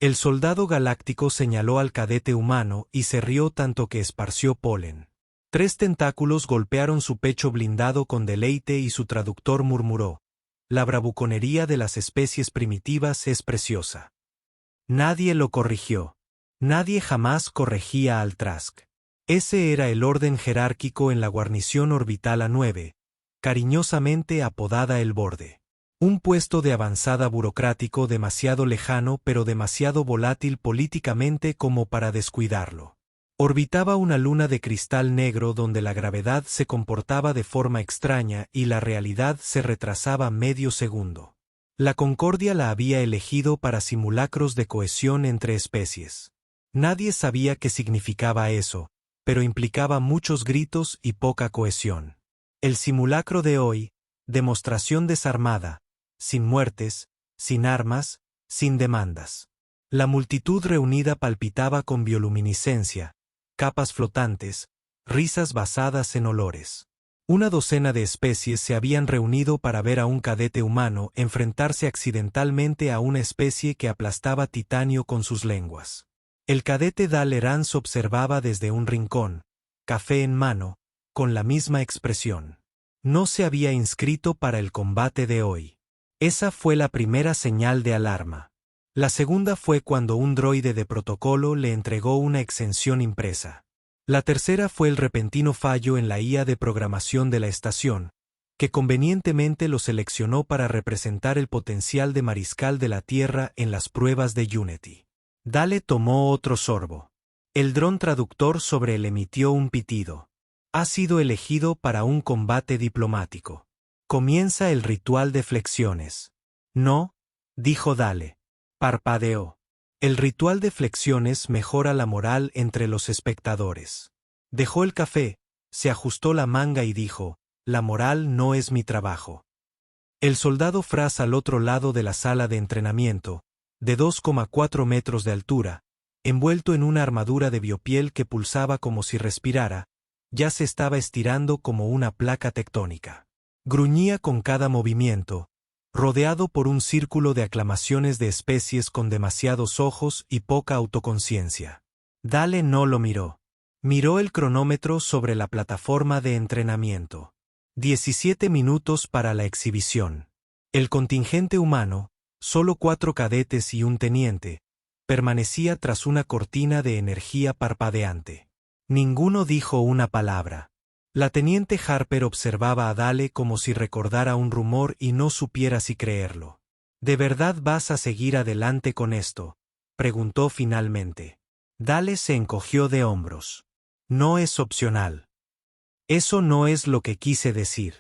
El soldado galáctico señaló al cadete humano y se rió tanto que esparció polen. 3 tentáculos golpearon su pecho blindado con deleite y su traductor murmuró: la bravuconería de las especies primitivas es preciosa. Nadie lo corrigió. Nadie jamás corregía al Trask. Ese era el orden jerárquico en la guarnición orbital A9, cariñosamente apodada el Borde. Un puesto de avanzada burocrático demasiado lejano pero demasiado volátil políticamente como para descuidarlo. Orbitaba una luna de cristal negro donde la gravedad se comportaba de forma extraña y la realidad se retrasaba medio segundo. La Concordia la había elegido para simulacros de cohesión entre especies. Nadie sabía qué significaba eso, pero implicaba muchos gritos y poca cohesión. El simulacro de hoy, demostración desarmada, sin muertes, sin armas, sin demandas. La multitud reunida palpitaba con bioluminiscencia, capas flotantes, risas basadas en olores. Una docena de especies se habían reunido para ver a un cadete humano enfrentarse accidentalmente a una especie que aplastaba titanio con sus lenguas. El cadete Dal-Eranz observaba desde un rincón, café en mano, con la misma expresión. No se había inscrito para el combate de hoy. Esa fue la primera señal de alarma. La segunda fue cuando un droide de protocolo le entregó una exención impresa. La tercera fue el repentino fallo en la IA de programación de la estación, que convenientemente lo seleccionó para representar el potencial de mariscal de la Tierra en las pruebas de Unity. Dale tomó otro sorbo. El dron traductor sobre él emitió un pitido. Ha sido elegido para un combate diplomático. Comienza el ritual de flexiones. No, dijo Dale. Parpadeó. El ritual de flexiones mejora la moral entre los espectadores. Dejó el café, se ajustó la manga y dijo: la moral no es mi trabajo. El soldado Fraz al otro lado de la sala de entrenamiento, de 2,4 metros de altura, envuelto en una armadura de biopiel que pulsaba como si respirara, ya se estaba estirando como una placa tectónica. Gruñía con cada movimiento, rodeado por un círculo de aclamaciones de especies con demasiados ojos y poca autoconciencia. Dale no lo miró. Miró el cronómetro sobre la plataforma de entrenamiento. 17 minutos para la exhibición. El contingente humano, solo 4 cadetes y un teniente, permanecía tras una cortina de energía parpadeante. Ninguno dijo una palabra. La teniente Harper observaba a Dale como si recordara un rumor y no supiera si creerlo. ¿De verdad vas a seguir adelante con esto?, preguntó finalmente. Dale se encogió de hombros. No es opcional. Eso no es lo que quise decir.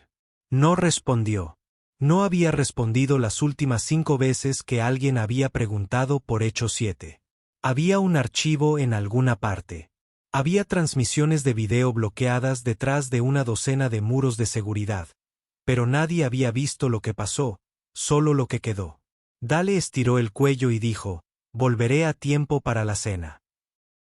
No respondió. No había respondido las últimas 5 veces que alguien había preguntado por Hecho 7. Había un archivo en alguna parte. Había transmisiones de video bloqueadas detrás de una docena de muros de seguridad, pero nadie había visto lo que pasó, solo lo que quedó. Dale estiró el cuello y dijo: volveré a tiempo para la cena.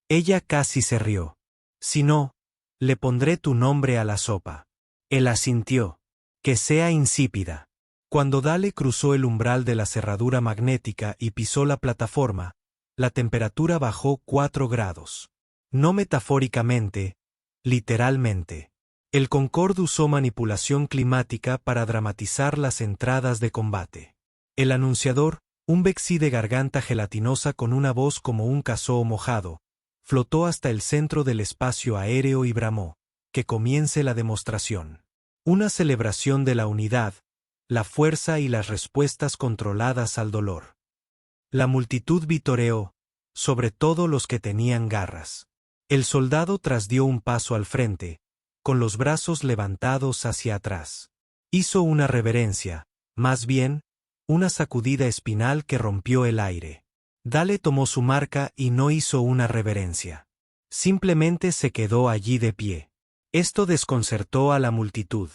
Ella casi se rió. Si no, le pondré tu nombre a la sopa. Él asintió. Que sea insípida. Cuando Dale cruzó el umbral de la cerradura magnética y pisó la plataforma, la temperatura bajó 4 grados. No metafóricamente, literalmente. El Concorde usó manipulación climática para dramatizar las entradas de combate. El anunciador, un vexí de garganta gelatinosa con una voz como un casó mojado, flotó hasta el centro del espacio aéreo y bramó: que comience la demostración. Una celebración de la unidad, la fuerza y las respuestas controladas al dolor. La multitud vitoreó, sobre todo los que tenían garras. El soldado trasdio un paso al frente, con los brazos levantados hacia atrás. Hizo una reverencia, más bien, una sacudida espinal que rompió el aire. Dale tomó su marca y no hizo una reverencia. Simplemente se quedó allí de pie. Esto desconcertó a la multitud.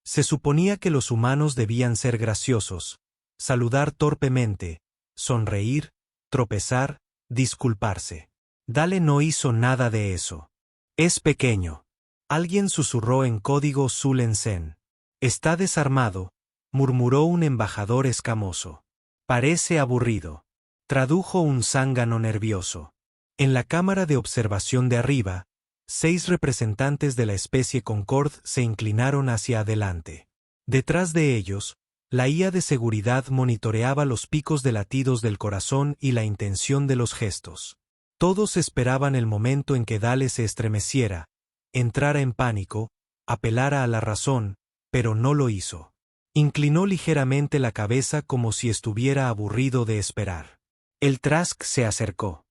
Se suponía que los humanos debían ser graciosos, saludar torpemente, sonreír, tropezar, disculparse. Dale no hizo nada de eso. Es pequeño. Alguien susurró en código Zulen-Sen. Está desarmado, murmuró un embajador escamoso. Parece aburrido. tradujo un zángano nervioso. En la cámara de observación de arriba, 6 representantes de la especie Concord se inclinaron hacia adelante. Detrás de ellos, la IA de seguridad monitoreaba los picos de latidos del corazón y la intención de los gestos. Todos esperaban el momento en que Dale se estremeciera, entrara en pánico, apelara a la razón, pero no lo hizo. Inclinó ligeramente la cabeza como si estuviera aburrido de esperar. El Trask se acercó.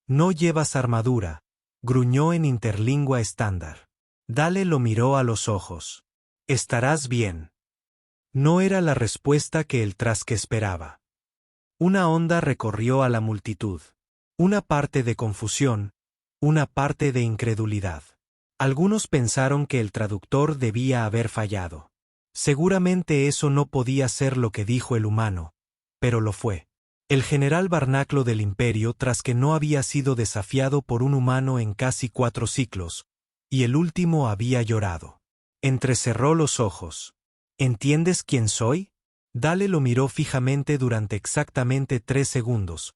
«No llevas armadura», gruñó en interlingua estándar. Dale lo miró a los ojos. «Estarás bien». No era la respuesta que el Trask esperaba. Una onda recorrió a la multitud. Una parte de confusión, una parte de incredulidad. Algunos pensaron que el traductor debía haber fallado. Seguramente eso no podía ser lo que dijo el humano, pero lo fue. El general Barnaclo del Imperio, tras que no había sido desafiado por un humano en casi 4 ciclos, y el último había llorado. Entrecerró los ojos. ¿Entiendes quién soy? Dale lo miró fijamente durante exactamente 3 segundos.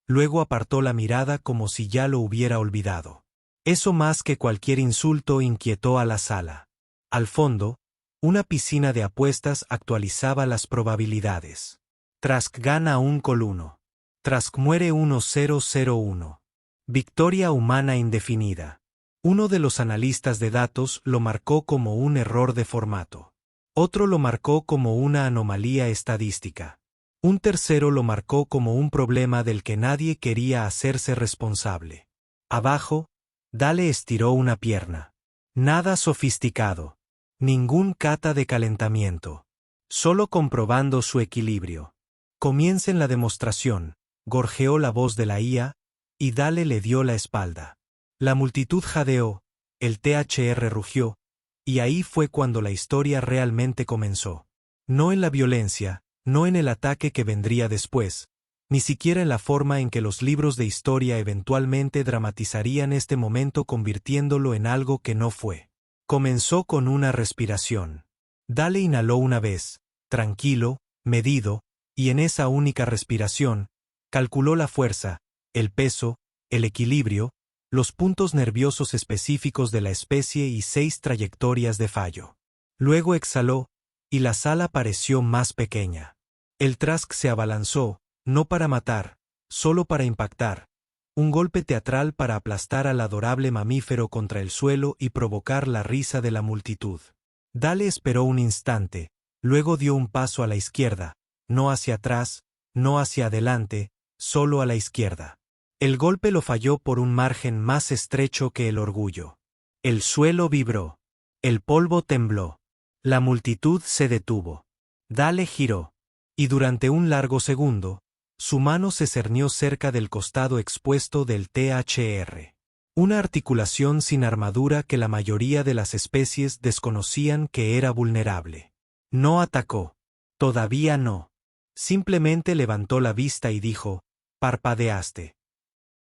Luego apartó la mirada como si ya lo hubiera olvidado. Eso más que cualquier insulto inquietó a la sala. Al fondo, una piscina de apuestas actualizaba las probabilidades. Trask gana 1-1. Trask muere 1001. Victoria humana indefinida. Uno de los analistas de datos lo marcó como un error de formato. Otro lo marcó como una anomalía estadística. Un tercero lo marcó como un problema del que nadie quería hacerse responsable. Abajo, Dale estiró una pierna. Nada sofisticado. Ningún kata de calentamiento. Solo comprobando su equilibrio. Comiencen la demostración, gorjeó la voz de la IA, y Dale le dio la espalda. La multitud jadeó, el THR rugió, y ahí fue cuando la historia realmente comenzó. No en la violencia, no en el ataque que vendría después, ni siquiera en la forma en que los libros de historia eventualmente dramatizarían este momento convirtiéndolo en algo que no fue. Comenzó con una respiración. Dale inhaló una vez, tranquilo, medido, y en esa única respiración, calculó la fuerza, el peso, el equilibrio, los puntos nerviosos específicos de la especie y 6 trayectorias de fallo. Luego exhaló, y la sala pareció más pequeña. El Trask se abalanzó, no para matar, solo para impactar, un golpe teatral para aplastar al adorable mamífero contra el suelo y provocar la risa de la multitud. Dale esperó un instante, luego dio un paso a la izquierda, no hacia atrás, no hacia adelante, solo a la izquierda. El golpe lo falló por un margen más estrecho que el orgullo. El suelo vibró. El polvo tembló. La multitud se detuvo. Dale giró. Y durante un largo segundo, su mano se cernió cerca del costado expuesto del THR. Una articulación sin armadura que la mayoría de las especies desconocían que era vulnerable. No atacó. Todavía no. Simplemente levantó la vista y dijo, «Parpadeaste».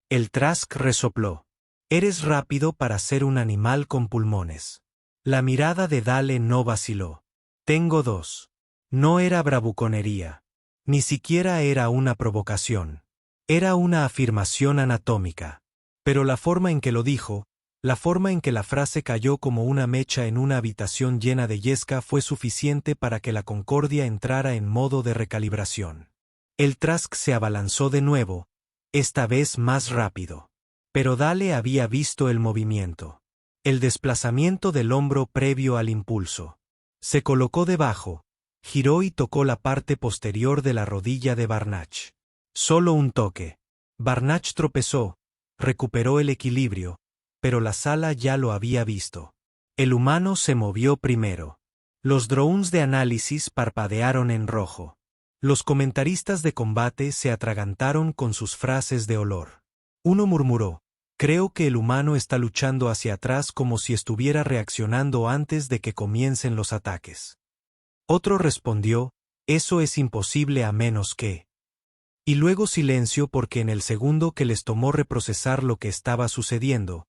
El Trask resopló. «Eres rápido para ser un animal con pulmones». La mirada de Dale no vaciló. «Tengo 2». No era bravuconería. Ni siquiera era una provocación. Era una afirmación anatómica. Pero la forma en que lo dijo, la forma en que la frase cayó como una mecha en una habitación llena de yesca fue suficiente para que la Concordia entrara en modo de recalibración. El Trask se abalanzó de nuevo, esta vez más rápido. Pero Dale había visto el movimiento. El desplazamiento del hombro previo al impulso. Se colocó debajo, giró y tocó la parte posterior de la rodilla de Barnach. Solo un toque. Barnach tropezó, recuperó el equilibrio, pero la sala ya lo había visto. El humano se movió primero. Los drones de análisis parpadearon en rojo. Los comentaristas de combate se atragantaron con sus frases de olor. Uno murmuró, «Creo que el humano está luchando hacia atrás como si estuviera reaccionando antes de que comiencen los ataques». Otro respondió, «Eso es imposible a menos que». Y luego silencio porque en el segundo que les tomó reprocesar lo que estaba sucediendo,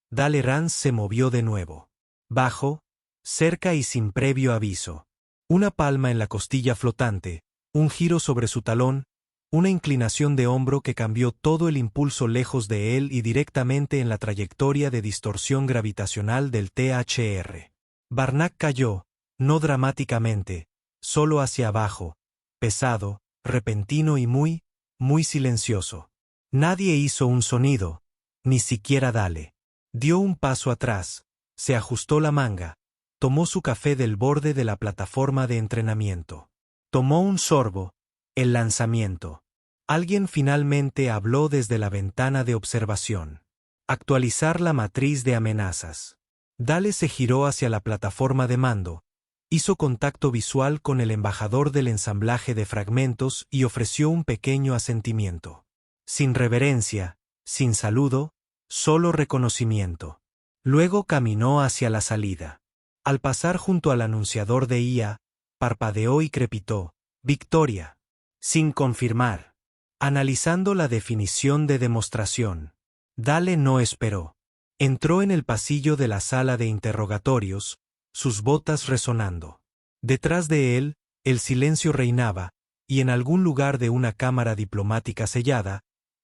Dale Rance se movió de nuevo. Bajo, cerca y sin previo aviso. Una palma en la costilla flotante, un giro sobre su talón, Una inclinación de hombro que cambió todo el impulso lejos de él y directamente en la trayectoria de distorsión gravitacional del THR. Barnack cayó, no dramáticamente, solo hacia abajo, pesado, repentino y muy, muy silencioso. Nadie hizo un sonido, ni siquiera Dale. Dio un paso atrás, se ajustó la manga, tomó su café del borde de la plataforma de entrenamiento. Tomó un sorbo, el lanzamiento. Alguien finalmente habló desde la ventana de observación. Actualizar la matriz de amenazas. Dale se giró hacia la plataforma de mando, hizo contacto visual con el embajador del ensamblaje de fragmentos y ofreció un pequeño asentimiento. Sin reverencia, sin saludo, solo reconocimiento. Luego caminó hacia la salida. Al pasar junto al anunciador de IA, parpadeó y crepitó: «Victoria». Sin confirmar. Analizando la definición de demostración. Dale no esperó. Entró en el pasillo de la sala de interrogatorios, sus botas resonando. Detrás de él, el silencio reinaba, y en algún lugar de una cámara diplomática sellada,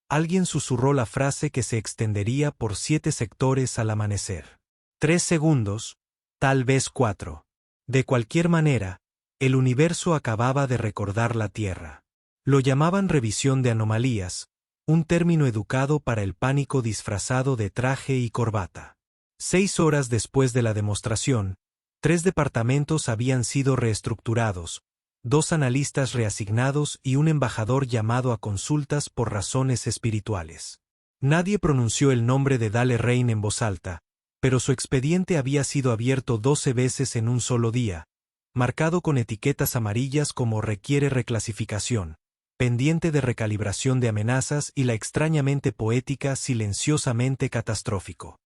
alguien susurró la frase que se extendería por 7 sectores al amanecer. 3 segundos, tal vez 4. De cualquier manera, el universo acababa de recordar la Tierra. Lo llamaban revisión de anomalías, un término educado para el pánico disfrazado de traje y corbata. 6 horas después de la demostración, 3 departamentos habían sido reestructurados, 2 analistas reasignados y un embajador llamado a consultas por razones espirituales. Nadie pronunció el nombre de Dale Rein en voz alta, pero su expediente había sido abierto 12 veces en un solo día, marcado con etiquetas amarillas como requiere reclasificación, pendiente de recalibración de amenazas y la extrañamente poética silenciosamente catastrófico.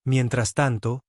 Mientras tanto,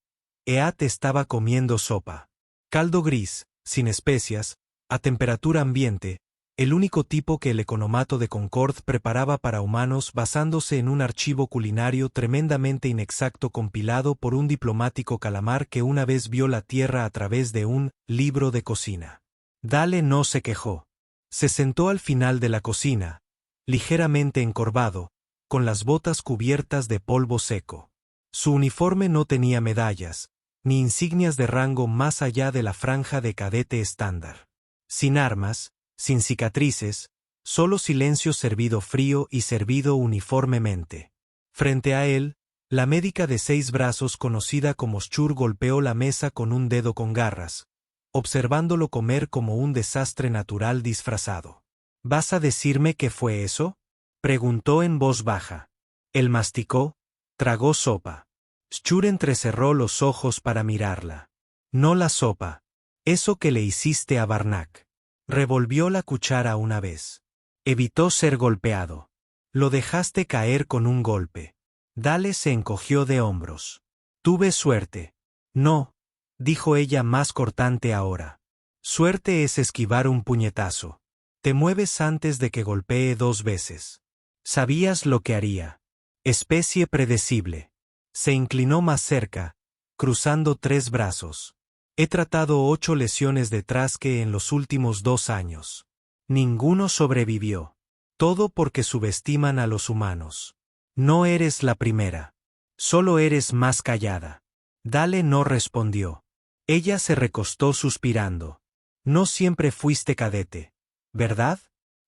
Eat estaba comiendo sopa. Caldo gris, sin especias, a temperatura ambiente, el único tipo que el economato de Concord preparaba para humanos basándose en un archivo culinario tremendamente inexacto compilado por un diplomático calamar que una vez vio la Tierra a través de un libro de cocina. Dale no se quejó. Se sentó al final de la cocina, ligeramente encorvado, con las botas cubiertas de polvo seco. Su uniforme no tenía medallas, ni insignias de rango más allá de la franja de cadete estándar. Sin armas, sin cicatrices, solo silencio servido frío y servido uniformemente. Frente a él, la médica de 6 brazos conocida como Schur golpeó la mesa con un dedo con garras, observándolo comer como un desastre natural disfrazado. ¿Vas a decirme qué fue eso?, preguntó en voz baja. Él masticó, tragó sopa. Schur entrecerró los ojos para mirarla. No la sopa. Eso que le hiciste a Barnack. Revolvió la cuchara una vez. Evitó ser golpeado. Lo dejaste caer con un golpe. Dale se encogió de hombros. Tuve suerte. No, dijo ella más cortante ahora. Suerte es esquivar un puñetazo. Te mueves antes de que golpee 2 veces. Sabías lo que haría. Especie predecible. Se inclinó más cerca, cruzando 3 brazos. He tratado 8 lesiones de trasque en los últimos 2 años. Ninguno sobrevivió. Todo porque subestiman a los humanos. No eres la primera. Solo eres más callada. Dale no respondió. Ella se recostó suspirando. No siempre fuiste cadete, ¿verdad?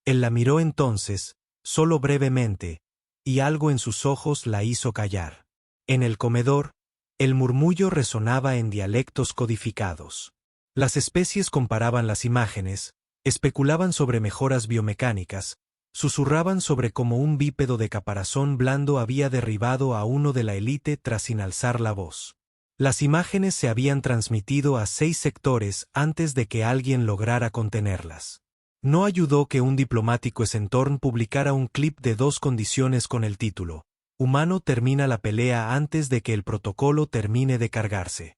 Él la miró entonces, solo brevemente, y algo en sus ojos la hizo callar. En el comedor, el murmullo resonaba en dialectos codificados. Las especies comparaban las imágenes, especulaban sobre mejoras biomecánicas, susurraban sobre cómo un bípedo de caparazón blando había derribado a uno de la élite tras sin alzar la voz. Las imágenes se habían transmitido a 6 sectores antes de que alguien lograra contenerlas. No ayudó que un diplomático Esentorn publicara un clip de 2 condiciones con el título: Humano termina la pelea antes de que el protocolo termine de cargarse.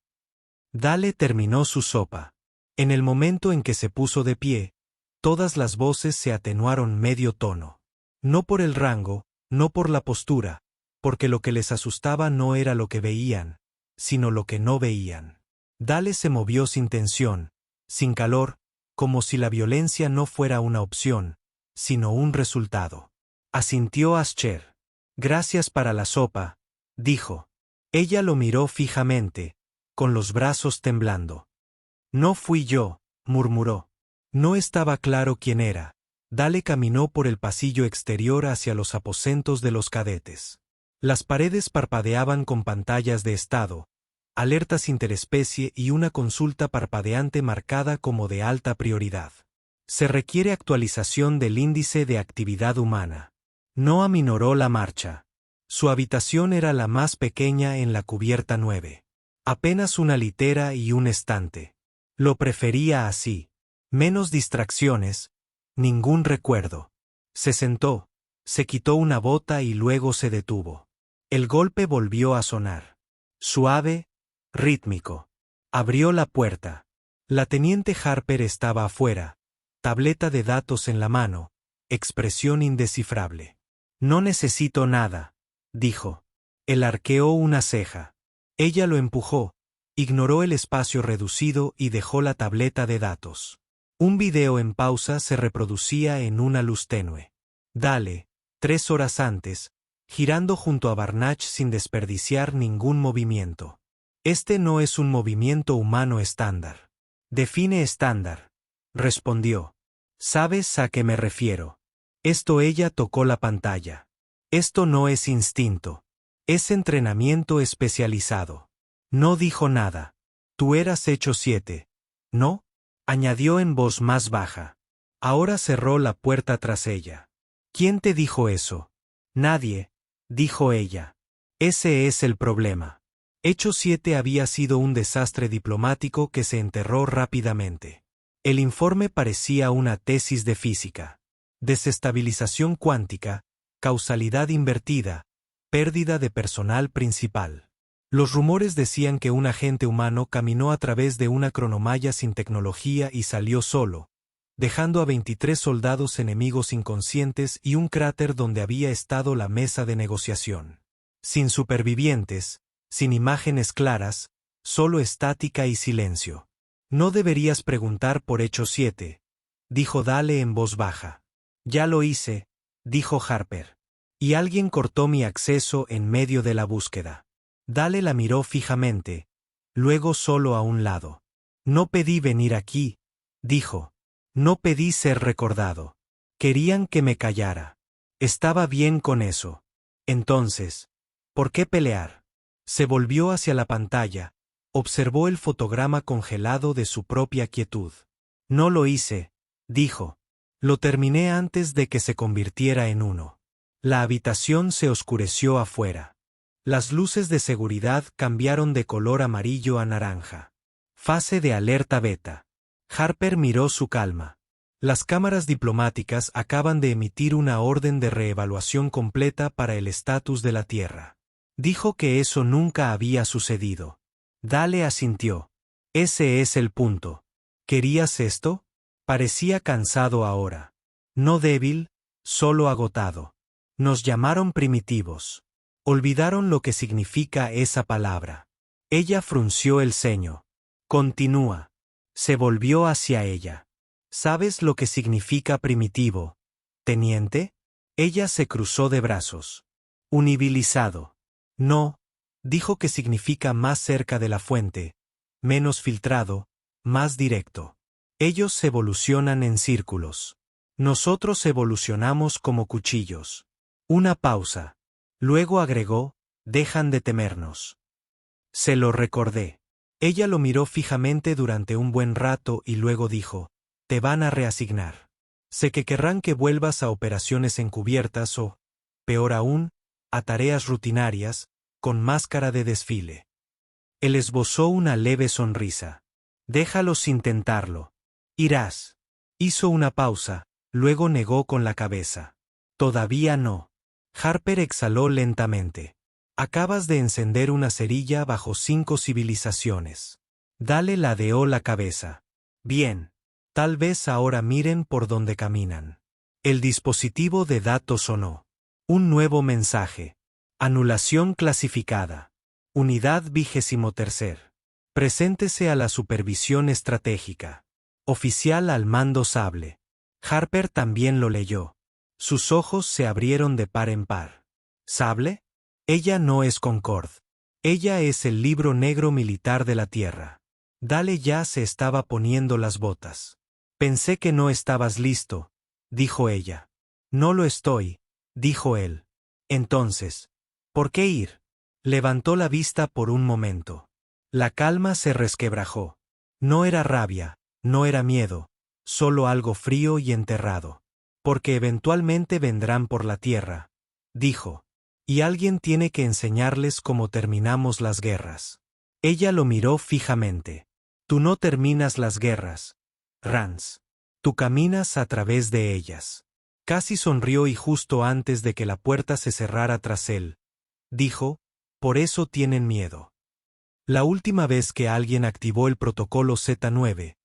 Dale terminó su sopa. En el momento en que se puso de pie, todas las voces se atenuaron medio tono. No por el rango, no por la postura, porque lo que les asustaba no era lo que veían, sino lo que no veían. Dale se movió sin tensión, sin calor, como si la violencia no fuera una opción, sino un resultado. Asintió Ascher. Gracias para la sopa, dijo. Ella lo miró fijamente, con los brazos temblando. No fui yo, murmuró. No estaba claro quién era. Dale caminó por el pasillo exterior hacia los aposentos de los cadetes. Las paredes parpadeaban con pantallas de estado, alertas interespecie y una consulta parpadeante marcada como de alta prioridad. Se requiere actualización del índice de actividad humana. No aminoró la marcha. Su habitación era la más pequeña en la cubierta 9. Apenas una litera y un estante. Lo prefería así. Menos distracciones, ningún recuerdo. Se sentó, se quitó una bota y luego se detuvo. El golpe volvió a sonar. Suave, rítmico. Abrió la puerta. La teniente Harper estaba afuera, tableta de datos en la mano, expresión indescifrable. No necesito nada, dijo. Él arqueó una ceja. Ella lo empujó, ignoró el espacio reducido y dejó la tableta de datos. Un video en pausa se reproducía en una luz tenue. Dale, 3 horas antes, girando junto a Barnach sin desperdiciar ningún movimiento. Este no es un movimiento humano estándar. Define estándar, respondió. ¿Sabes a qué me refiero? Ella tocó la pantalla. Esto no es instinto. Es entrenamiento especializado. No dijo nada. Tú eras hecho 7, ¿no? Añadió en voz más baja. Ahora cerró la puerta tras ella. ¿Quién te dijo eso? Nadie, dijo ella. Ese es el problema. Hecho 7 había sido un desastre diplomático que se enterró rápidamente. El informe parecía una tesis de física. Desestabilización cuántica, causalidad invertida, pérdida de personal principal. Los rumores decían que un agente humano caminó a través de una cronomalla sin tecnología y salió solo, dejando a 23 soldados enemigos inconscientes y un cráter donde había estado la mesa de negociación. Sin supervivientes, sin imágenes claras, solo estática y silencio. No deberías preguntar por Hecho 7, dijo Dale en voz baja. Ya lo hice, dijo Harper. Y alguien cortó mi acceso en medio de la búsqueda. Dale la miró fijamente, luego solo a un lado. No pedí venir aquí, dijo. No pedí ser recordado. Querían que me callara. Estaba bien con eso. Entonces, ¿por qué pelear? Se volvió hacia la pantalla, observó el fotograma congelado de su propia quietud. No lo hice, dijo. Lo terminé antes de que se convirtiera en uno. La habitación se oscureció afuera. Las luces de seguridad cambiaron de color amarillo a naranja. Fase de alerta beta. Harper miró su calma. Las cámaras diplomáticas acaban de emitir una orden de reevaluación completa para el estatus de la Tierra. Dijo que eso nunca había sucedido. Dale asintió. Ese es el punto. ¿Querías esto? Parecía cansado ahora. No débil, solo agotado. Nos llamaron primitivos. Olvidaron lo que significa esa palabra. Ella frunció el ceño. Continúa. Se volvió hacia ella. ¿Sabes lo que significa primitivo, teniente? Ella se cruzó de brazos. Univilizado. No, dijo que significa más cerca de la fuente, menos filtrado, más directo. Ellos evolucionan en círculos. Nosotros evolucionamos como cuchillos. Una pausa. Luego agregó, dejan de temernos. Se lo recordé. Ella lo miró fijamente durante un buen rato y luego dijo, te van a reasignar. Sé que querrán que vuelvas a operaciones encubiertas o, peor aún, a tareas rutinarias, con máscara de desfile. Él esbozó una leve sonrisa. Déjalos intentarlo. Irás. Hizo una pausa, luego negó con la cabeza. Todavía no. Harper exhaló lentamente. Acabas de encender una cerilla bajo 5 civilizaciones. Dale ladeó la cabeza. Bien. Tal vez ahora miren por dónde caminan. El dispositivo de datos sonó. Un nuevo mensaje. Anulación clasificada. Unidad 23. Preséntese a la supervisión estratégica. Oficial al mando sable. Harper también lo leyó. Sus ojos se abrieron de par en par. ¿Sable? Ella no es Concord. Ella es el libro negro militar de la Tierra. Dale ya se estaba poniendo las botas. Pensé que no estabas listo, dijo ella. No lo estoy, dijo él. Entonces, ¿por qué ir? Levantó la vista por un momento. La calma se resquebrajó. No era rabia, no era miedo, solo algo frío y enterrado. Porque eventualmente vendrán por la tierra, dijo. Y alguien tiene que enseñarles cómo terminamos las guerras. Ella lo miró fijamente. Tú no terminas las guerras, Rance. Tú caminas a través de ellas. Casi sonrió y justo antes de que la puerta se cerrara tras él, dijo, por eso tienen miedo. La última vez que alguien activó el protocolo Z9,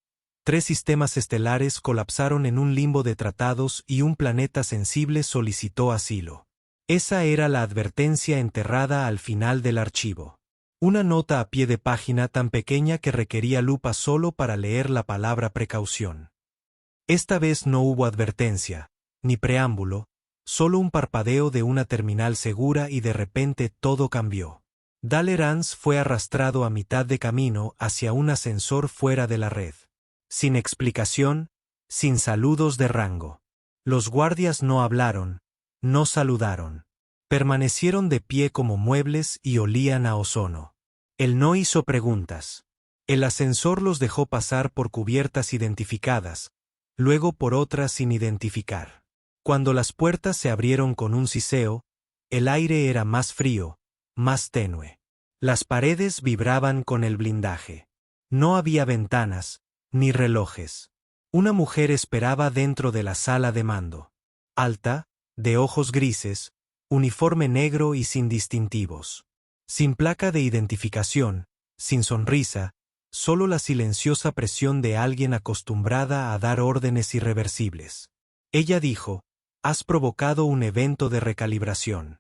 3 sistemas estelares colapsaron en un limbo de tratados y un planeta sensible solicitó asilo. Esa era la advertencia enterrada al final del archivo. Una nota a pie de página tan pequeña que requería lupa solo para leer la palabra precaución. Esta vez no hubo advertencia, ni preámbulo, solo un parpadeo de una terminal segura y de repente todo cambió. Dale Rance fue arrastrado a mitad de camino hacia un ascensor fuera de la red. Sin explicación, sin saludos de rango. Los guardias no hablaron, no saludaron. Permanecieron de pie como muebles y olían a ozono. Él no hizo preguntas. El ascensor los dejó pasar por cubiertas identificadas, luego por otras sin identificar. Cuando las puertas se abrieron con un siseo, el aire era más frío, más tenue. Las paredes vibraban con el blindaje. No había ventanas, ni relojes. Una mujer esperaba dentro de la sala de mando. Alta, de ojos grises, uniforme negro y sin distintivos. Sin placa de identificación, sin sonrisa, solo la silenciosa presión de alguien acostumbrada a dar órdenes irreversibles. Ella dijo, has provocado un evento de recalibración.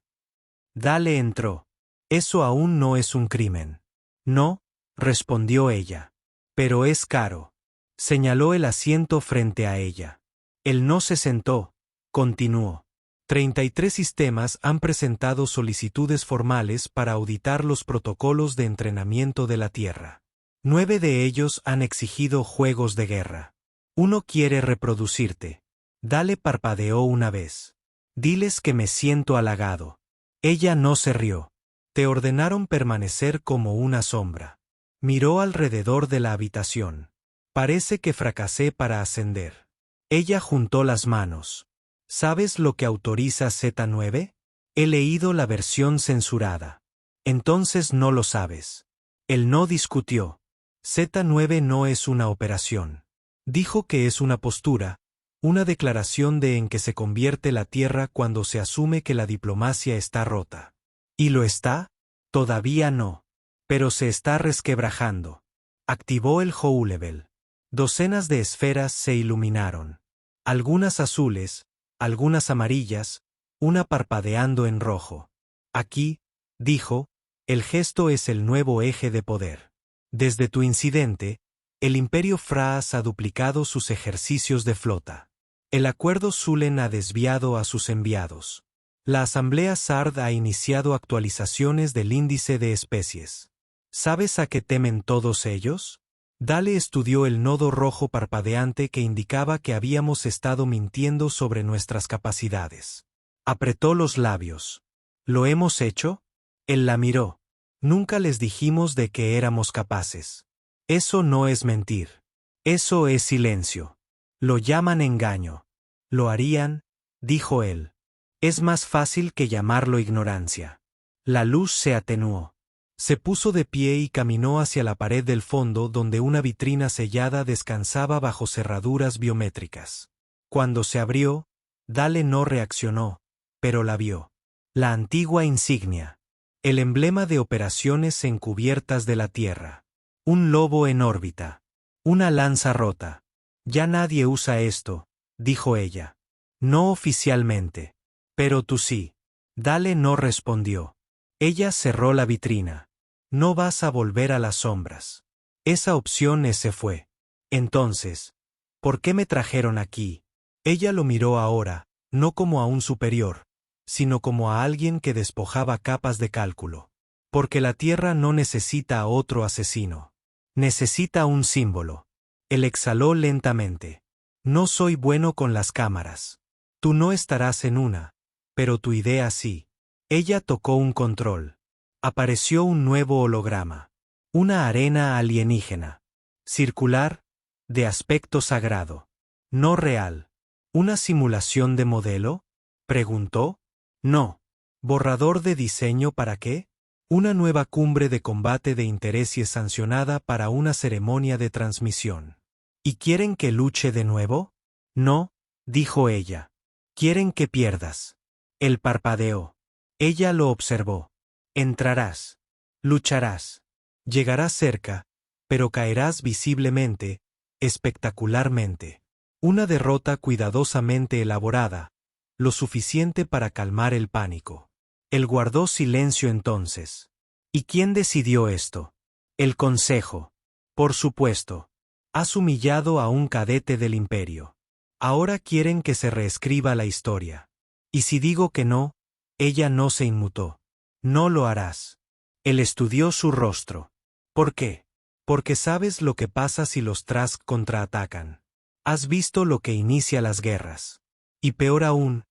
Dale entró. Eso aún no es un crimen. No, respondió ella. Pero es caro. Señaló el asiento frente a ella. Él no se sentó, continuó. 33 sistemas han presentado solicitudes formales para auditar los protocolos de entrenamiento de la Tierra. 9 de ellos han exigido juegos de guerra. Uno quiere reproducirte. Dale parpadeó una vez. Diles que me siento halagado. Ella no se rió. Te ordenaron permanecer como una sombra. Miró alrededor de la habitación. Parece que fracasé para ascender. Ella juntó las manos. ¿Sabes lo que autoriza Z9? He leído la versión censurada. Entonces no lo sabes. Él no discutió. Z9 no es una operación. Dijo que es una postura, una declaración de en que se convierte la Tierra cuando se asume que la diplomacia está rota. ¿Y lo está? Todavía no. Pero se está resquebrajando. Activó el Houlevel. Docenas de esferas se iluminaron. Algunas azules, algunas amarillas, una parpadeando en rojo. Aquí, dijo, el gesto es el nuevo eje de poder. Desde tu incidente, el Imperio Fraas ha duplicado sus ejercicios de flota. El acuerdo Zulen ha desviado a sus enviados. La Asamblea Sard ha iniciado actualizaciones del índice de especies. ¿Sabes a qué temen todos ellos? Dale estudió el nodo rojo parpadeante que indicaba que habíamos estado mintiendo sobre nuestras capacidades. Apretó los labios. ¿Lo hemos hecho? Él la miró. Nunca les dijimos de que éramos capaces. Eso no es mentir. Eso es silencio. Lo llaman engaño. Lo harían, dijo él. Es más fácil que llamarlo ignorancia. La luz se atenuó. Se puso de pie y caminó hacia la pared del fondo donde una vitrina sellada descansaba bajo cerraduras biométricas. Cuando se abrió, Dale no reaccionó, pero la vio. La antigua insignia. El emblema de operaciones encubiertas de la Tierra. Un lobo en órbita. Una lanza rota. Ya nadie usa esto, dijo ella. No oficialmente. Pero tú sí. Dale no respondió. Ella cerró la vitrina. No vas a volver a las sombras. Esa opción se fue. Entonces, ¿por qué me trajeron aquí? Ella lo miró ahora, no como a un superior, sino como a alguien que despojaba capas de cálculo. Porque la Tierra no necesita a otro asesino. Necesita un símbolo. Él exhaló lentamente. No soy bueno con las cámaras. Tú no estarás en una, pero tu idea sí. Ella tocó un control. Apareció un nuevo holograma. Una arena alienígena. Circular, de aspecto sagrado. No real. ¿Una simulación de modelo? Preguntó. No. ¿Borrador de diseño para qué? Una nueva cumbre de combate de intereses sancionada para una ceremonia de transmisión. ¿Y quieren que luche de nuevo? No, dijo ella. Quieren que pierdas. Él parpadeó. Ella lo observó. Entrarás. Lucharás. Llegarás cerca, pero caerás visiblemente, espectacularmente. Una derrota cuidadosamente elaborada, lo suficiente para calmar el pánico. Él guardó silencio entonces. ¿Y quién decidió esto? El Consejo. Por supuesto. Has humillado a un cadete del Imperio. Ahora quieren que se reescriba la historia. Y si digo que no, ella no se inmutó. No lo harás. Él estudió su rostro. ¿Por qué? Porque sabes lo que pasa si los Trask contraatacan. Has visto lo que inicia las guerras. Y peor aún,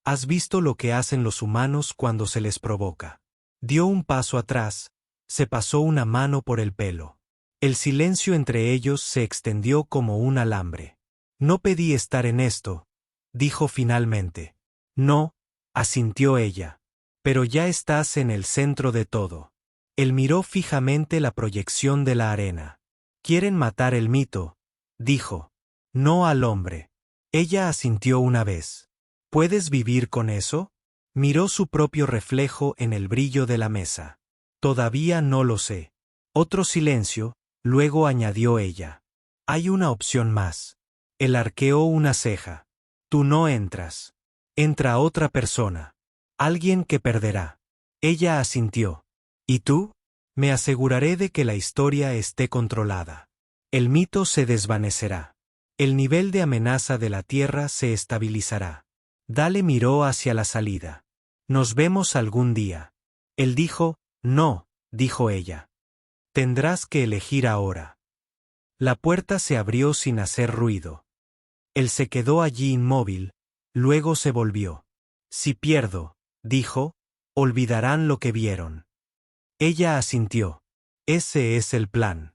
has visto lo que hacen los humanos cuando se les provoca. Dio un paso atrás, se pasó una mano por el pelo. El silencio entre ellos se extendió como un alambre. No pedí estar en esto, dijo finalmente. No, asintió ella. Pero ya estás en el centro de todo. Él miró fijamente la proyección de la arena. Quieren matar el mito, dijo. No al hombre. Ella asintió una vez. ¿Puedes vivir con eso? Miró su propio reflejo en el brillo de la mesa. Todavía no lo sé. Otro silencio, luego añadió ella. Hay una opción más. Él arqueó una ceja. Tú no entras. Entra otra persona. Alguien que perderá. Ella asintió. ¿Y tú? Me aseguraré de que la historia esté controlada. El mito se desvanecerá. El nivel de amenaza de la Tierra se estabilizará. Dale miró hacia la salida. Nos vemos algún día. Él dijo, no, dijo ella. Tendrás que elegir ahora. La puerta se abrió sin hacer ruido. Él se quedó allí inmóvil, luego se volvió. Si pierdo, dijo, olvidarán lo que vieron. Ella asintió. Ese es el plan.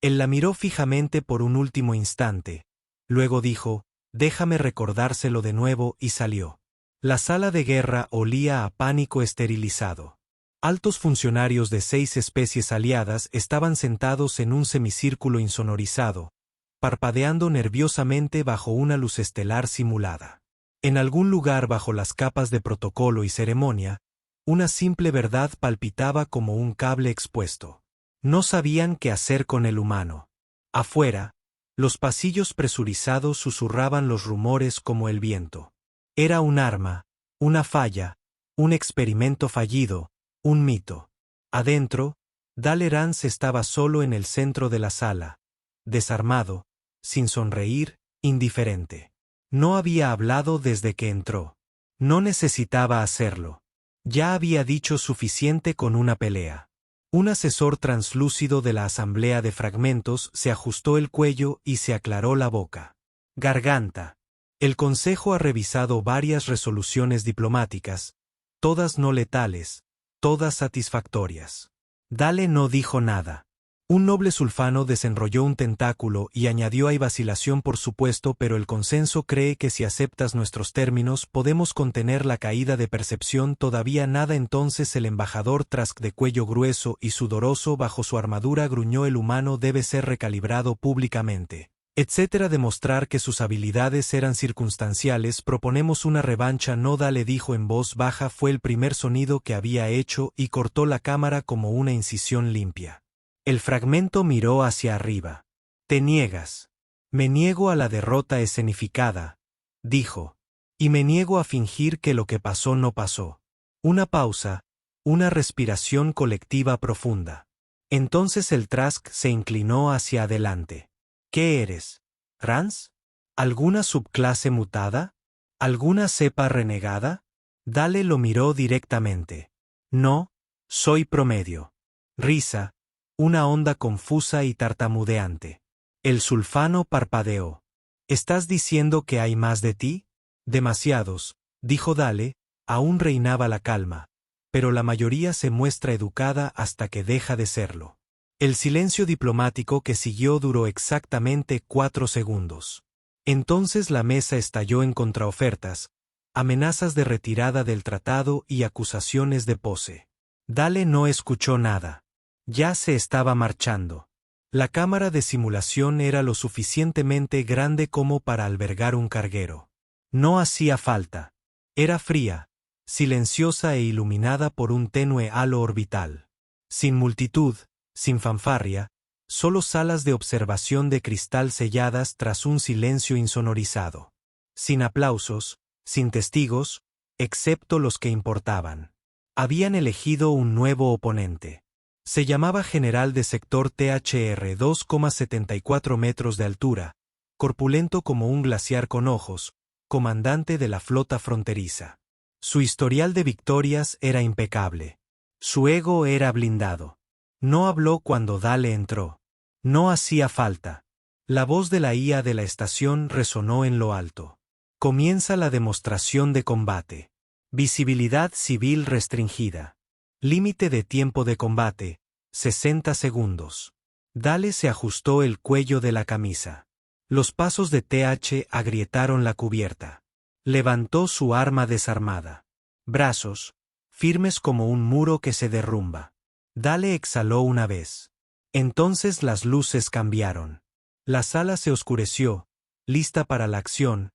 Él la miró fijamente por un último instante, luego dijo, déjame recordárselo de nuevo y salió. La sala de guerra olía a pánico esterilizado. Altos funcionarios de 6 especies aliadas estaban sentados en un semicírculo insonorizado, parpadeando nerviosamente bajo una luz estelar simulada. En algún lugar bajo las capas de protocolo y ceremonia, una simple verdad palpitaba como un cable expuesto. No sabían qué hacer con el humano. Afuera, los pasillos presurizados susurraban los rumores como el viento. Era un arma, una falla, un experimento fallido, un mito. Adentro, Dalerance estaba solo en el centro de la sala, desarmado, sin sonreír, indiferente. No había hablado desde que entró. No necesitaba hacerlo. Ya había dicho suficiente con una pelea. Un asesor translúcido de la asamblea de fragmentos se ajustó el cuello y se aclaró la boca. Garganta. El Consejo ha revisado varias resoluciones diplomáticas, todas no letales, todas satisfactorias. Dale no dijo nada. Un noble sulfano desenrolló un tentáculo y añadió hay vacilación por supuesto, pero el consenso cree que si aceptas nuestros términos podemos contener la caída de percepción todavía nada. Entonces el embajador Trask de cuello grueso y sudoroso bajo su armadura gruñó el humano debe ser recalibrado públicamente. Etcétera demostrar que sus habilidades eran circunstanciales proponemos una revancha no Dale dijo en voz baja fue el primer sonido que había hecho y cortó la cámara como una incisión limpia. El fragmento miró hacia arriba. Te niegas. Me niego a la derrota escenificada, dijo. Y me niego a fingir que lo que pasó no pasó. Una pausa, una respiración colectiva profunda. Entonces el Trask se inclinó hacia adelante. ¿Qué eres? ¿Rans? ¿Alguna subclase mutada? ¿Alguna cepa renegada? Dale lo miró directamente. No, soy promedio. Risa, una onda confusa y tartamudeante. El sulfano parpadeó. ¿Estás diciendo que hay más de ti? Demasiados, dijo Dale, aún reinaba la calma, pero la mayoría se muestra educada hasta que deja de serlo. El silencio diplomático que siguió duró exactamente 4 segundos. Entonces la mesa estalló en contraofertas, amenazas de retirada del tratado y acusaciones de pose. Dale no escuchó nada. Ya se estaba marchando. La cámara de simulación era lo suficientemente grande como para albergar un carguero. No hacía falta. Era fría, silenciosa e iluminada por un tenue halo orbital. Sin multitud, sin fanfarria, solo salas de observación de cristal selladas tras un silencio insonorizado. Sin aplausos, sin testigos, excepto los que importaban. Habían elegido un nuevo oponente. Se llamaba general de sector THR 2,74 metros de altura, corpulento como un glaciar con ojos, comandante de la flota fronteriza. Su historial de victorias era impecable. Su ego era blindado. No habló cuando Dale entró. No hacía falta. La voz de la IA de la estación resonó en lo alto. Comienza la demostración de combate. Visibilidad civil restringida. Límite de tiempo de combate, 60 segundos. Dale se ajustó el cuello de la camisa. Los pasos de TH agrietaron la cubierta. Levantó su arma desarmada. Brazos, firmes como un muro que se derrumba. Dale exhaló una vez. Entonces las luces cambiaron. La sala se oscureció, lista para la acción,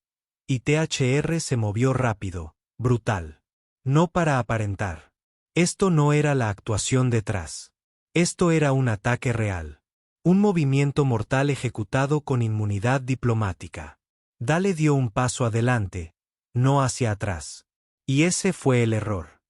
y THR se movió rápido, brutal. No para aparentar. Esto no era la actuación detrás. Esto era un ataque real. Un movimiento mortal ejecutado con inmunidad diplomática. Dale dio un paso adelante, no hacia atrás. Y ese fue el error.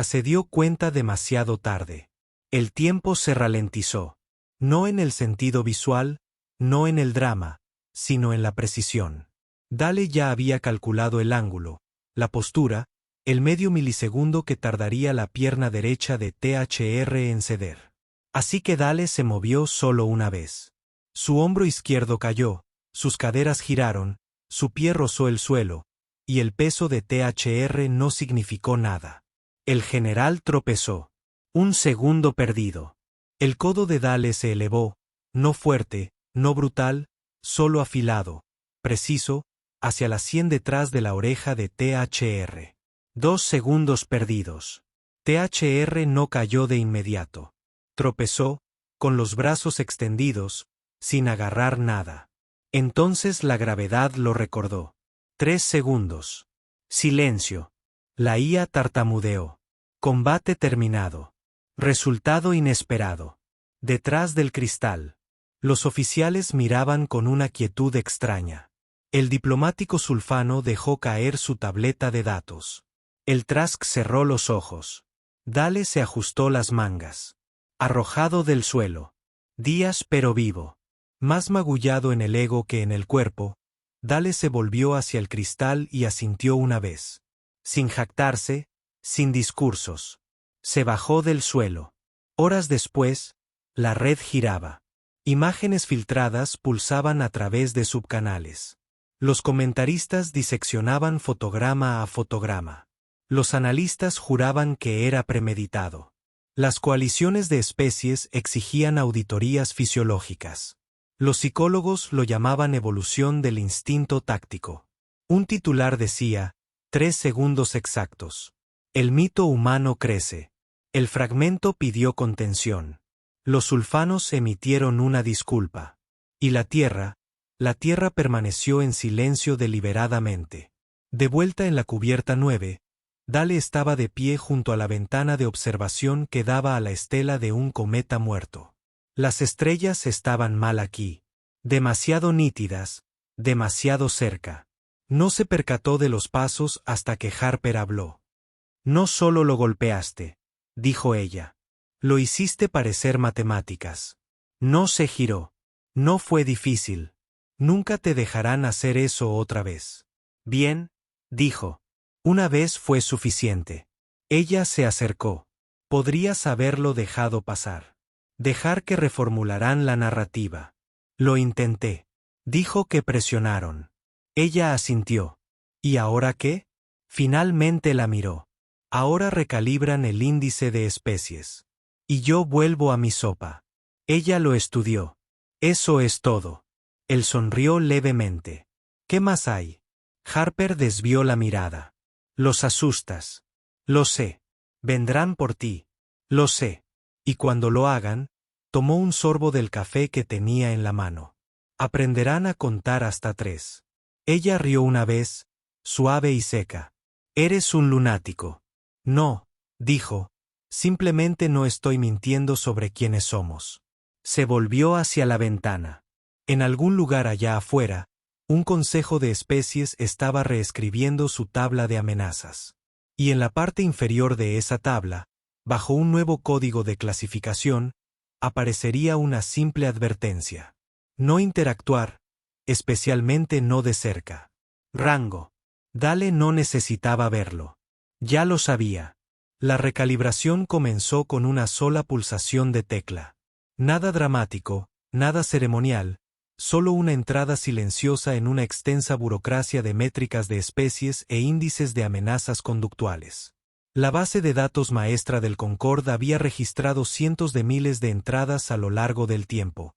Se dio cuenta demasiado tarde. El tiempo se ralentizó. No en el sentido visual, no en el drama, sino en la precisión. Dale ya había calculado el ángulo, la postura, el medio milisegundo que tardaría la pierna derecha de THR en ceder. Así que Dale se movió solo una vez. Su hombro izquierdo cayó, sus caderas giraron, su pie rozó el suelo, y el peso de THR no significó nada. El general tropezó. Un segundo perdido. El codo de Dale se elevó, no fuerte, no brutal, solo afilado, preciso, hacia la sien detrás de la oreja de THR. 2 segundos perdidos. THR no cayó de inmediato. Tropezó, con los brazos extendidos, sin agarrar nada. Entonces la gravedad lo recordó. 3 segundos. Silencio. La IA tartamudeó. Combate terminado. Resultado inesperado. Detrás del cristal. Los oficiales miraban con una quietud extraña. El diplomático sulfano dejó caer su tableta de datos. El Trask cerró los ojos. Dale se ajustó las mangas. Arrojado del suelo. Días pero vivo. Más magullado en el ego que en el cuerpo, Dale se volvió hacia el cristal y asintió una vez. Sin jactarse, sin discursos. Se bajó del suelo. Horas después, la red giraba. Imágenes filtradas pulsaban a través de subcanales. Los comentaristas diseccionaban fotograma a fotograma. Los analistas juraban que era premeditado. Las coaliciones de especies exigían auditorías fisiológicas. Los psicólogos lo llamaban evolución del instinto táctico. Un titular decía, 3 segundos exactos. El mito humano crece. El fragmento pidió contención. Los sulfanos emitieron una disculpa. Y la Tierra permaneció en silencio deliberadamente. De vuelta en la cubierta 9, Dale estaba de pie junto a la ventana de observación que daba a la estela de un cometa muerto. Las estrellas estaban mal aquí. Demasiado nítidas, demasiado cerca. No se percató de los pasos hasta que Harper habló. No solo lo golpeaste, dijo ella. Lo hiciste parecer matemáticas. No se giró. No fue difícil. Nunca te dejarán hacer eso otra vez. Bien, dijo. Una vez fue suficiente. Ella se acercó. Podrías haberlo dejado pasar. Dejar que reformularan la narrativa. Lo intenté. Dijo que presionaron. Ella asintió. ¿Y ahora qué? Finalmente la miró. Ahora recalibran el índice de especies. Y yo vuelvo a mi sopa. Ella lo estudió. Eso es todo. Él sonrió levemente. ¿Qué más hay? Harper desvió la mirada. Los asustas. Lo sé. Vendrán por ti. Lo sé. Y cuando lo hagan, tomó un sorbo del café que tenía en la mano. Aprenderán a contar hasta 3. Ella rió una vez, suave y seca. Eres un lunático. No, dijo, simplemente no estoy mintiendo sobre quiénes somos. Se volvió hacia la ventana. En algún lugar allá afuera, un consejo de especies estaba reescribiendo su tabla de amenazas. Y en la parte inferior de esa tabla, bajo un nuevo código de clasificación, aparecería una simple advertencia. No interactuar, especialmente no de cerca. Rango. Dale no necesitaba verlo. Ya lo sabía. La recalibración comenzó con una sola pulsación de tecla. Nada dramático, nada ceremonial, solo una entrada silenciosa en una extensa burocracia de métricas de especies e índices de amenazas conductuales. La base de datos maestra del Concorde había registrado cientos de miles de entradas a lo largo del tiempo.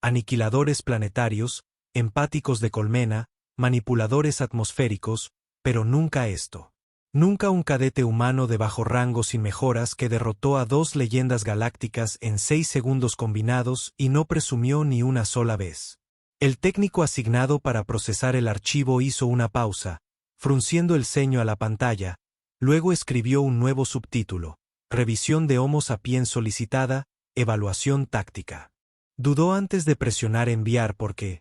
Aniquiladores planetarios, empáticos de colmena, manipuladores atmosféricos, pero nunca esto. Nunca un cadete humano de bajo rango sin mejoras que derrotó a 2 leyendas galácticas en 6 segundos combinados y no presumió ni una sola vez. El técnico asignado para procesar el archivo hizo una pausa, frunciendo el ceño a la pantalla, luego escribió un nuevo subtítulo: Revisión de Homo sapiens solicitada, evaluación táctica. Dudó antes de presionar enviar porque,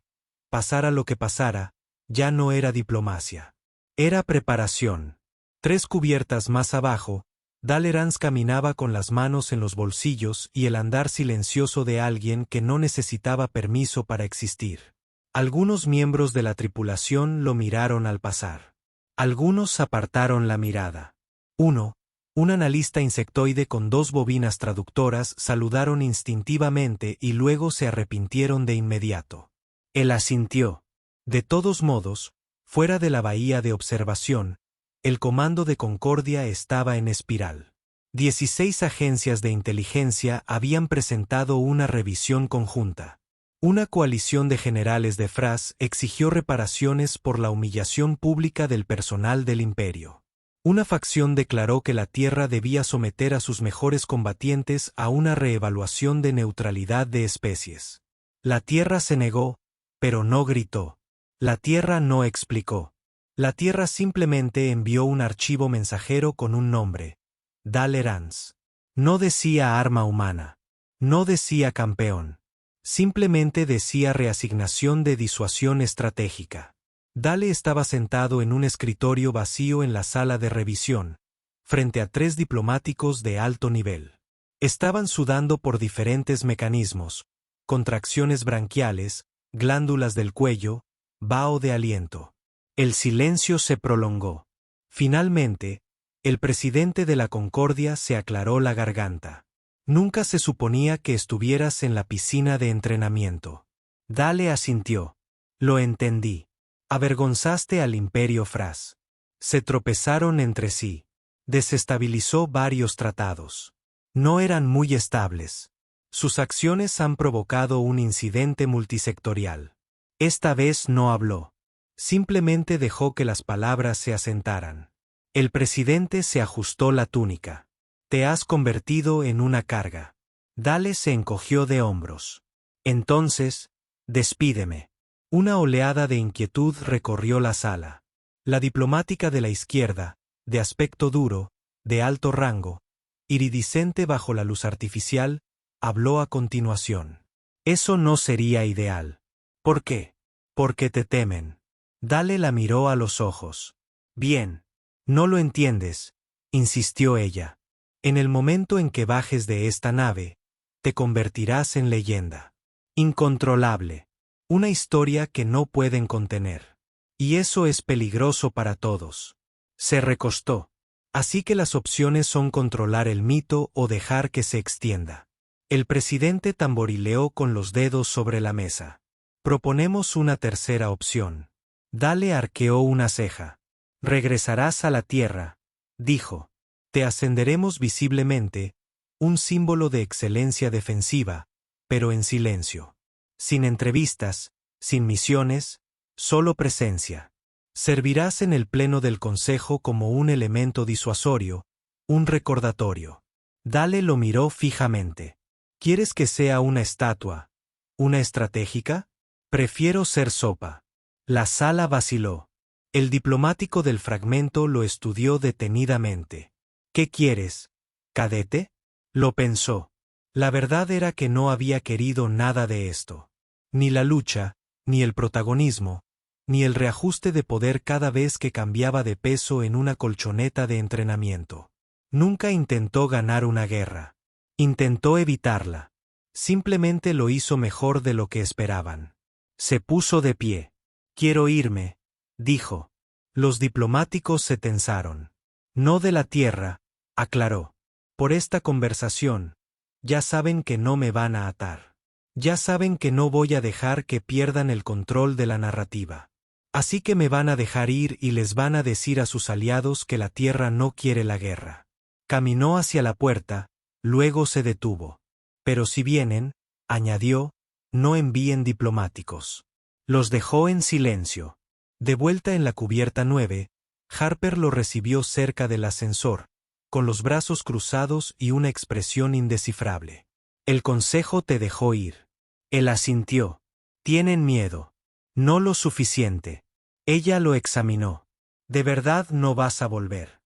pasara lo que pasara, ya no era diplomacia. Era preparación. 3 cubiertas más abajo, Dalerans caminaba con las manos en los bolsillos y el andar silencioso de alguien que no necesitaba permiso para existir. Algunos miembros de la tripulación lo miraron al pasar. Algunos apartaron la mirada. Un analista insectoide con 2 bobinas traductoras saludaron instintivamente y luego se arrepintieron de inmediato. Él asintió. De todos modos, fuera de la bahía de observación, el comando de Concordia estaba en espiral. 16 agencias de inteligencia habían presentado una revisión conjunta. Una coalición de generales de FRAS exigió reparaciones por la humillación pública del personal del imperio. Una facción declaró que la Tierra debía someter a sus mejores combatientes a una reevaluación de neutralidad de especies. La Tierra se negó, pero no gritó. La Tierra no explicó. La Tierra simplemente envió un archivo mensajero con un nombre: Dalerans. No decía arma humana. No decía campeón. Simplemente decía reasignación de disuasión estratégica. Dale estaba sentado en un escritorio vacío en la sala de revisión, frente a 3 diplomáticos de alto nivel. Estaban sudando por diferentes mecanismos: contracciones branquiales, glándulas del cuello, vaho de aliento. El silencio se prolongó. Finalmente, el presidente de la Concordia se aclaró la garganta. Nunca se suponía que estuvieras en la piscina de entrenamiento. Dale asintió. Lo entendí. Avergonzaste al Imperio Fras. Se tropezaron entre sí. Desestabilizó varios tratados. No eran muy estables. Sus acciones han provocado un incidente multisectorial. Esta vez no habló. Simplemente dejó que las palabras se asentaran. El presidente se ajustó la túnica. Te has convertido en una carga. Dale se encogió de hombros. Entonces, despídeme. Una oleada de inquietud recorrió la sala. La diplomática de la izquierda, de aspecto duro, de alto rango, iridiscente bajo la luz artificial, habló a continuación. Eso no sería ideal. ¿Por qué? Porque te temen. Dale la miró a los ojos. Bien. No lo entiendes, insistió ella. En el momento en que bajes de esta nave, te convertirás en leyenda. Incontrolable. Una historia que no pueden contener. Y eso es peligroso para todos. Se recostó. Así que las opciones son controlar el mito o dejar que se extienda. El presidente tamborileó con los dedos sobre la mesa. Proponemos una tercera opción. Dale arqueó una ceja. Regresarás a la tierra, dijo. Te ascenderemos visiblemente, un símbolo de excelencia defensiva, pero en silencio. Sin entrevistas, sin misiones, solo presencia. Servirás en el pleno del consejo como un elemento disuasorio, un recordatorio. Dale lo miró fijamente. ¿Quieres que sea una estatua? ¿Una estratégica? Prefiero ser sopa. La sala vaciló. El diplomático del fragmento lo estudió detenidamente. ¿Qué quieres, cadete? Lo pensó. La verdad era que no había querido nada de esto. Ni la lucha, ni el protagonismo, ni el reajuste de poder cada vez que cambiaba de peso en una colchoneta de entrenamiento. Nunca intentó ganar una guerra. Intentó evitarla. Simplemente lo hizo mejor de lo que esperaban. Se puso de pie. Quiero irme, dijo. Los diplomáticos se tensaron. No de la tierra, aclaró. Por esta conversación, ya saben que no me van a atar. Ya saben que no voy a dejar que pierdan el control de la narrativa. Así que me van a dejar ir y les van a decir a sus aliados que la tierra no quiere la guerra. Caminó hacia la puerta, luego se detuvo. Pero si vienen, añadió, no envíen diplomáticos. Los dejó en silencio. De vuelta en la cubierta 9, Harper lo recibió cerca del ascensor, con los brazos cruzados y una expresión indescifrable. El consejo te dejó ir. Él asintió. Tienen miedo. No lo suficiente. Ella lo examinó. De verdad no vas a volver.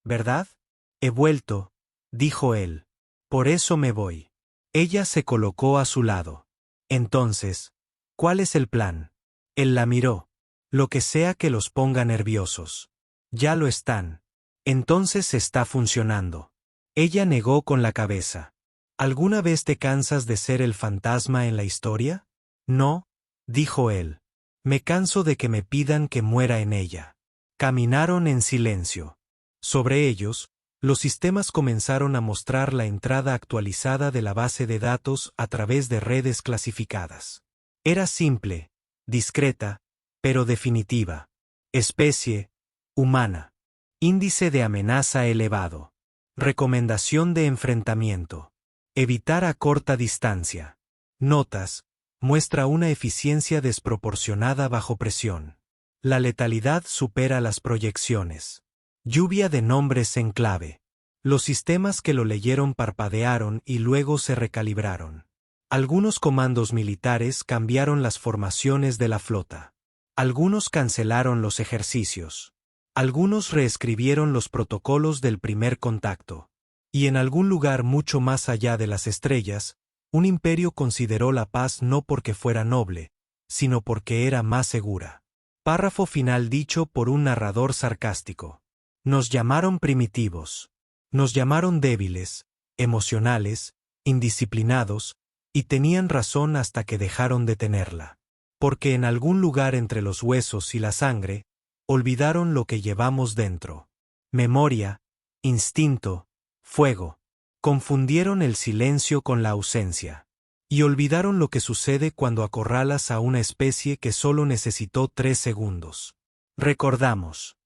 ¿Verdad? He vuelto, dijo él. Por eso me voy. Ella se colocó a su lado. Entonces, ¿cuál es el plan? Él la miró. Lo que sea que los ponga nerviosos. Ya lo están. Entonces está funcionando. Ella negó con la cabeza. ¿Alguna vez te cansas de ser el fantasma en la historia? No, dijo él. Me canso de que me pidan que muera en ella. Caminaron en silencio. Sobre ellos, los sistemas comenzaron a mostrar la entrada actualizada de la base de datos a través de redes clasificadas. Era simple, discreta, pero definitiva. Especie, humana. Índice de amenaza elevado. Recomendación de enfrentamiento. Evitar a corta distancia. Notas. Muestra una eficiencia desproporcionada bajo presión. La letalidad supera las proyecciones. Lluvia de nombres en clave. Los sistemas que lo leyeron parpadearon y luego se recalibraron. Algunos comandos militares cambiaron las formaciones de la flota. Algunos cancelaron los ejercicios. Algunos reescribieron los protocolos del primer contacto. Y en algún lugar mucho más allá de las estrellas, un imperio consideró la paz no porque fuera noble, sino porque era más segura. Párrafo final dicho por un narrador sarcástico. Nos llamaron primitivos. Nos llamaron débiles, emocionales, indisciplinados, y tenían razón hasta que dejaron de tenerla. Porque en algún lugar entre los huesos y la sangre, olvidaron lo que llevamos dentro. Memoria, instinto, fuego. Confundieron el silencio con la ausencia. Y olvidaron lo que sucede cuando acorralas a una especie que solo necesitó 3 segundos. Recordamos.